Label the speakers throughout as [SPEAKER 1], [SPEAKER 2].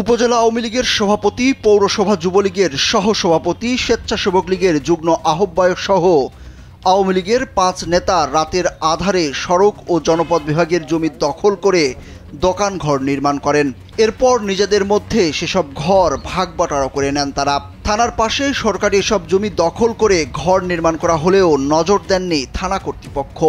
[SPEAKER 1] উপজেলা আওয়ামী লীগের সভাপতি, পৌরসভা যুবলীগের সহসভাপতি, স্বেচ্ছাসেবক লীগের যুগ্ম আহ্বায়ক সহ আওয়ামী লীগের ৫ নেতা রাতের আধারে সড়ক ও জনপদ বিভাগের জমি দখল করে দোকানঘর নির্মাণ করেন। এরপর নিজেদের মধ্যে সেসব ঘর ভাগ বাটোয়ারা করে নেন তারা। থানার পাশে সরকারি এসব জমি দখল করে ঘর নির্মাণ করা হলেও নজর দেননি থানা কর্তৃপক্ষ।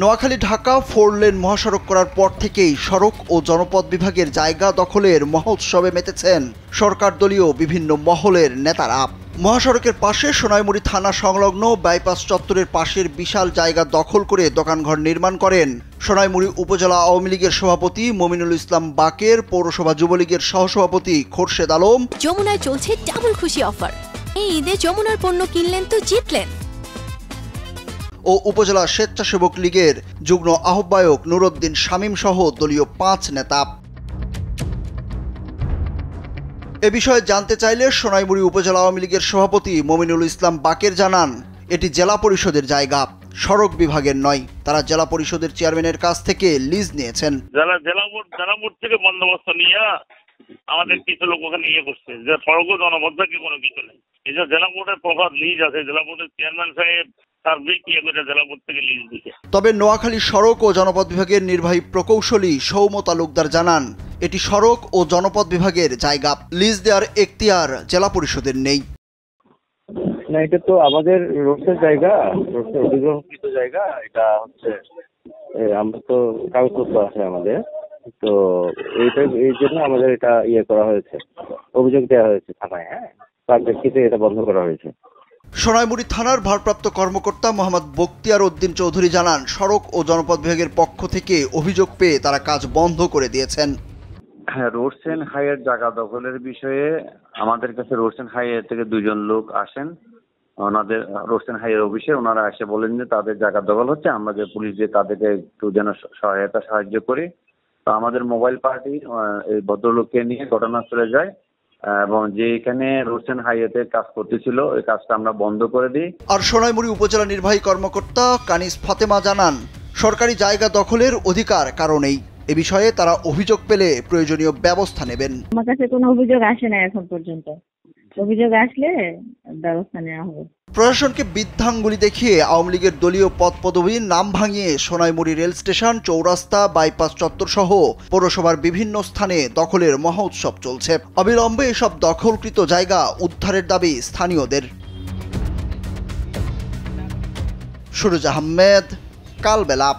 [SPEAKER 1] নোয়াখালী ঢাকা 4 লেন মহাসড়ক করার পর থেকেই সড়ক ও জনপদ বিভাগের জায়গা দখলের মহোৎসবে মেতেছেন সরকার দলীয় বিভিন্ন মহলের নেতারা। মহাসড়কের পাশে সোনাইমুড়ি থানা সংলগ্ন বাইপাস চত্বরের পাশের বিশাল জায়গা দখল করে দোকানঘর নির্মাণ করেন সোনাইমুড়ি উপজেলা আওয়ামী লীগের সভাপতি মমিনুল ইসলাম বাকের, পৌরসভা যুবলীগের সহসভাপতি খোরশেদ আলম।
[SPEAKER 2] যমুনায় চলছে ডাবল খুশি অফার, এই ঈদে যমুনার পণ্য কিনলেন তো জিতলেন।
[SPEAKER 1] ও উপজেলা স্বেচ্ছাসেবক লীগের যুগ্ম আহ্বায়ক নুরুদ্দিন শামীম সহ দলীয় ৫ নেতা। এ বিষয়ে জানতে চাইলে সোনাইমুড়ি উপজেলা আওয়ামী লীগের সভাপতি মমিনুল ইসলাম বাকের জানান, এটি জেলা পরিষদের জায়গা, সড়ক বিভাগের নয়। তারা জেলা পরিষদের চেয়ারম্যানের কাছ থেকে লিজ নিয়েছেন।
[SPEAKER 3] জেলা বোর্ড থেকে বন্দোবস্ত নিয়ে আমাদের কিছু লোক ওখানে করছে যে সড়ক ও জনপদকে কোনো কিছু নেই। এই যে জেলা বোর্ডের প্রভাব লিজ আছে, জেলা বোর্ডের চেয়ারম্যান সাহেব
[SPEAKER 1] তবে নোয়াখালী সড়ক ও জনপদ বিভাগের নির্বাহী প্রকৌশলী সৌম তালুকদার জানান, এটি সড়ক ও জনপদ বিভাগের জায়গা, লিজ দেওয়ার এখতিয়ার জেলা পরিষদের নেই।
[SPEAKER 4] না, এটা তো আমাদের রোডের জায়গা, রোডের অধিগ্রহণকৃত জায়গা। এটা হচ্ছে আমরা তো কাগজপত্র আছে আমাদের, তো এই জন্য আমাদের এটা করা হয়েছে, অভিযোগ দেওয়া হয়েছে থানায়। তার প্রেক্ষিতে এটা বন্ধ করা হয়েছে।
[SPEAKER 1] সোনাইমুড়ি থানার ভারপ্রাপ্ত কর্মকর্তা মোহাম্মদ বখতিয়ার উদ্দিন চৌধুরী জানান, সড়ক ও জনপদ বিভাগের পক্ষ থেকে অভিযোগ পেয়ে তারা কাজ বন্ধ করে দিয়েছেন।
[SPEAKER 5] হ্যাঁ, রোডস এন্ড হাইয়ের জায়গা দখলের বিষয়ে আমাদের কাছে রোডস এন্ড হাইয়ের থেকে 2 জন লোক আসেন। ওনাদের রোডস এন্ড হাইয়ের অফিসে ওনারা এসে বলেন যে তাদের জায়গা দখল হচ্ছে, আমরা যে পুলিশ দিয়ে তাদেরকে একটু যেন সাহায্য করি। তো আমাদের মোবাইল পার্টি এই ভদ্রলোককে নিয়ে ঘটনাস্থলে যায় এবং যে এখানে রোডস এন্ড হাইওয়েতে কাজ করতেছিল ওই কাজটা আমরা বন্ধ করে দিই।
[SPEAKER 1] আর সোনাইমুড়ি উপজেলা নির্বাহী কর্মকর্তা কানিস ফাতেমা জানান, সরকারি জায়গা দখলের অধিকার কারণেই এ বিষয়ে তারা অভিযোগ পেলে প্রয়োজনীয় ব্যবস্থা নেবেন।
[SPEAKER 6] আমার কাছে কোনো অভিযোগ আসে না এখন পর্যন্ত, অভিযোগ আসলে ব্যবস্থা নেওয়া হবে।
[SPEAKER 1] প্রশাসনকে বৃদ্ধাঙ্গুলি দেখিয়ে আওয়ামী লীগের দলীয় পদ পদবীর নাম ভাঙিয়ে সোনাইমুড়ি রেল স্টেশন, চৌরাস্তা, বাইপাস চত্বর সহ পৌরসভার বিভিন্ন স্থানে দখলের মহোৎসব চলছে। অবিলম্বে এসব দখলকৃত জায়গা উদ্ধারের দাবি স্থানীয়দের। সুরজ আহমেদ, কালবেলা।